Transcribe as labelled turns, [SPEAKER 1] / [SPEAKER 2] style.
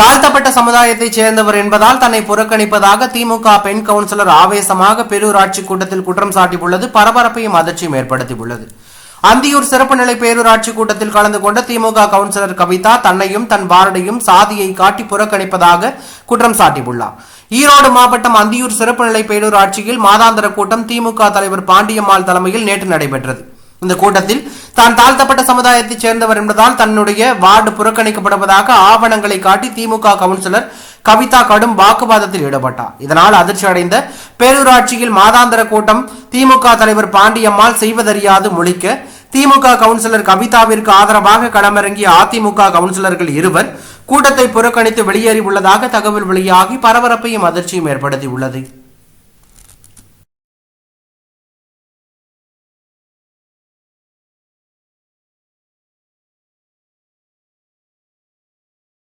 [SPEAKER 1] தாழ்த்தப்பட்ட சமுதாயத்தைச் சேர்ந்தவர் என்பதால் தன்னை புறக்கணிப்பதாக திமுக பெண் கவுன்சிலர் ஆவேசமாக பேரூராட்சி கூட்டத்தில் குற்றம் சாட்டியுள்ளது பரபரப்பையும் அதிர்ச்சியும் ஏற்படுத்தியுள்ளது. அந்தியூர் சிறப்பு நிலை பேரூராட்சி கூட்டத்தில் கலந்து கொண்ட திமுக கவுன்சிலர் கவிதா தன்னையும் தன் வார்டையும் சாதியை காட்டி புறக்கணிப்பதாக குற்றம் சாட்டியுள்ளார். ஈரோடு மாவட்டம் அந்தியூர் சிறப்பு நிலை பேரூராட்சியில் மாதாந்திர கூட்டம் திமுக தலைவர் பாண்டியம்மாள் தலைமையில் நேற்று நடைபெற்றது. இந்த கூட்டத்தில் தான் தாழ்த்தப்பட்ட சமுதாயத்தைச் சேர்ந்தவர் என்பதால் தன்னுடைய வார்டு புறக்கணிக்கப்படுவதாக ஆவணங்களை காட்டி திமுக கவுன்சிலர் கவிதா கடும் வாக்குவாதத்தில் ஈடுபட்டார். இதனால் அதிர்ச்சி அடைந்த பேரூராட்சியில் மாதாந்திர கூட்டம் திமுக தலைவர் பாண்டியம்மாள் செய்வதறியாது முழிக்க திமுக கவுன்சிலர் கவிதாவிற்கு ஆதரவாக களமிறங்கிய அதிமுக கவுன்சிலர்கள் இருவர் கூட்டத்தை புறக்கணித்து வெளியேறி உள்ளதாக தகவல் வெளியாகி பரபரப்பையும் அதிர்ச்சியும் ஏற்படுத்தியுள்ளது.